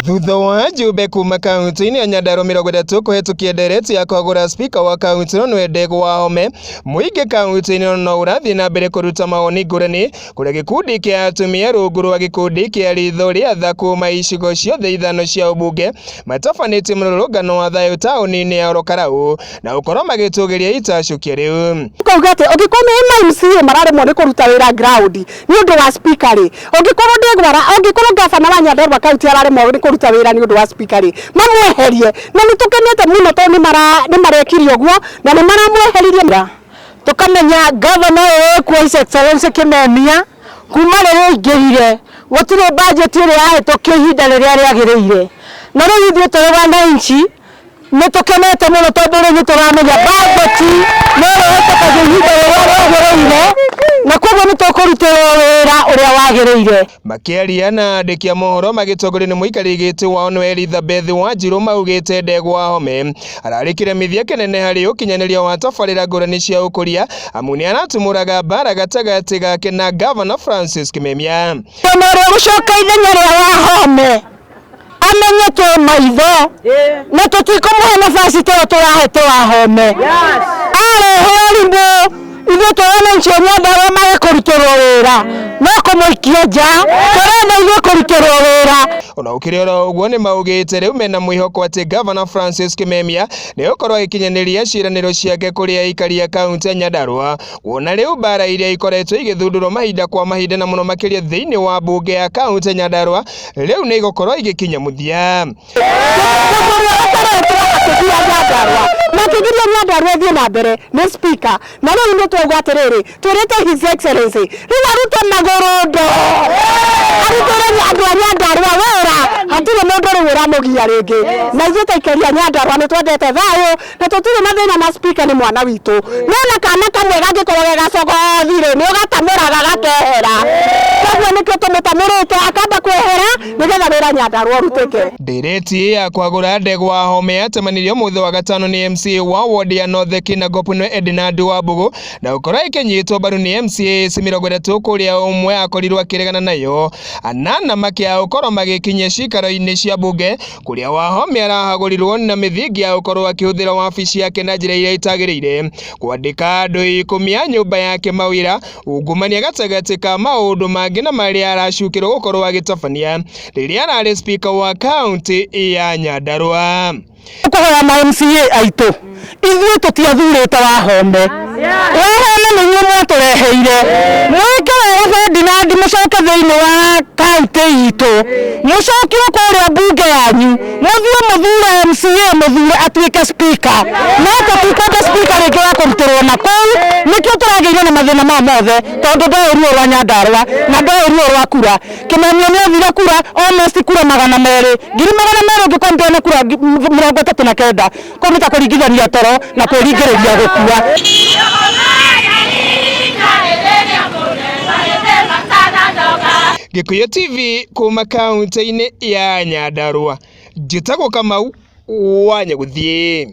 Thutha wa njumbe kuma kaunti-inĩ ya Nyandarua 30 kũhetũkia ndereti ya kũgũra spika wa kaunti ĩno Ndegwa Wahome, mũingĩ kaunti-inĩ no ũrathiĩ na mbere kũruta mawoni ngũrani kũrĩa gĩkundi kĩa Atumia rungu rwa gĩkundi kĩa Ritho rĩa Thaa kuma icigo ciothe ithano cia ũmbunge matabanĩtie mũrũrũngano wa thayũ taũni-inĩ ya Orokarau na gũkorwo magĩtũgĩria itacũkia rĩu. Kauga atĩ ũngĩkorwo MCA mararemwo nĩ kũruta wĩra ground nĩ ũndũ wa spika rĩ, ũngĩkorwo gavana wa Nyandarua kaunti araremwo nĩ kũruta wĩra nĩ ũndũ wa spika rĩ, mamweherie. Na nĩ tũkenete mũno tondũ nĩ marekire ũguo na nĩ maramweheririe. Tũkamenya gavana ũyũ kwa His Excellency Kimemia kuma rĩrĩa aingĩrire gũtirĩ budget ĩrĩa yahetũkio ihinda rĩrĩa rĩagĩrĩire. Na rĩu ithuĩ tũrĩ wananchi nĩ tũkenete mũno tondũ rĩu tũramenya budget nĩ ĩhetũkagio ihinda rĩrĩa rĩagĩrĩire na koguo nĩ tũkũrutĩrwo wĩra ũrĩa wagĩrĩire. Makĩaria na andĩki a mohoro magĩtongorio nĩ mũikarĩri gĩtĩ wao nĩ Elizabeth Wanjiru maugĩte Ndegwa Wahome ararĩkire mĩthia kĩnene harĩ ũkinyanĩria wa tabarĩra ngũrani cia ũkũria amu nĩ aratumũraga mbara gatagatĩ gake na gavana Francis Kimemia. Ona ũrĩa gũcoka ithenya rĩa Wahome amenyetwo maitho na tũtikũmũhe nafasi teo tũrahete Wahome. Arehe arimũ ithuĩ tũwananchi a Nyandarua magĩkũrutĩrwo wĩra no kũmũikia nja tũrenda ithuĩ kũrutĩrwo wĩra. Ona ũkĩrĩ oro ũguo nĩ maugĩte rĩu mena mwĩhoko atĩ gavana Francis Kimemia nĩ gũkorwo agĩkinyanĩria ciĩranĩro ciake kũrĩ aikari a kaunti ya Nyandarua kuona rĩu mbara iria ikoretwo igĩthundũrwo mahinda kwa mahinda na mũno makĩria thĩinĩ wa mbunge ya kaunti ya Nyandarua rĩu nĩ igũkorwo igĩkinya mũthia. Makĩgiria Nyandarua thiĩ na mbere nĩ spika na rĩu nĩ tũgwa atĩrĩrĩ twĩrĩte His Excellency rĩu arute magũrũ ndo arutĩre andũ a Nyandarua wĩra hatirĩ mũndũ rĩu ũramũgia rĩngĩ na ithuĩ ta aikari a Nyandarua nĩ twendete thayũ na tũtirĩ na thĩna na spika nĩ mwana witũ no na kana kamwe gangĩkorwo gegacogothirĩ nĩ ũgatamũraga gakehera koguo nĩkĩo tũmũtamũrĩte akamba kwehera nĩgetha wĩra Nyandarua ũrutĩke. Ndereti ya kwagũra Ndegwa Wahome yatemanirio mũthĩ wa gatano nĩ MCA wa ward ya North Kinangop Edna Wambugu na gũkorwo ĩkĩnyitwo mbaru nĩ MCA 30 kũrĩa ũmwe akorirwo akĩregana nayo anana makĩa gũkorwo magĩkinyia cikaro-inĩ cia mbunge kũrĩa Wahome arahagũrirwo na mĩthingi ya gũkorwo akĩhũthĩra wabici yake na njĩra iria itagĩrĩire kwandĩka andũ 10 a nyũmba yake mawĩra ungumania gatagatĩ ka maũndũ mangĩ na marĩa aracukĩrwo gũkorwo agĩtabania rĩrĩa ararĩ spika wa kaunti ya Nyandarua. Kũhoya ma MCA aitũ ithuĩ tũtiathurĩte Wahome. Wahome nĩ inyuĩ mwatũreheire mwĩke wega Ferdinand mũcoke thĩinĩ wa kaunti itũ mũcoke kũrĩa mbunge yanyu mũthiĩ mũthure MCA mũthure atuĩke spika no tũtikũnga spika rĩngĩ wa kũrutĩrwo na kũu nĩkĩo tũragĩire na mathĩna ma mothe tondũ ndoĩ ruo rwa Nyandarua na ndoĩ ruo rwa kura. Kimemia nĩ athire kura almost kura 200 ũngĩkorwo na kura 39 kũruta kũringithania toro na kwĩringĩrĩria gũkua. Gĩkũyũ TV kuma kaunti-inĩ ya Nyandarua. Njĩtagwo Kamau wa Nyaguthii.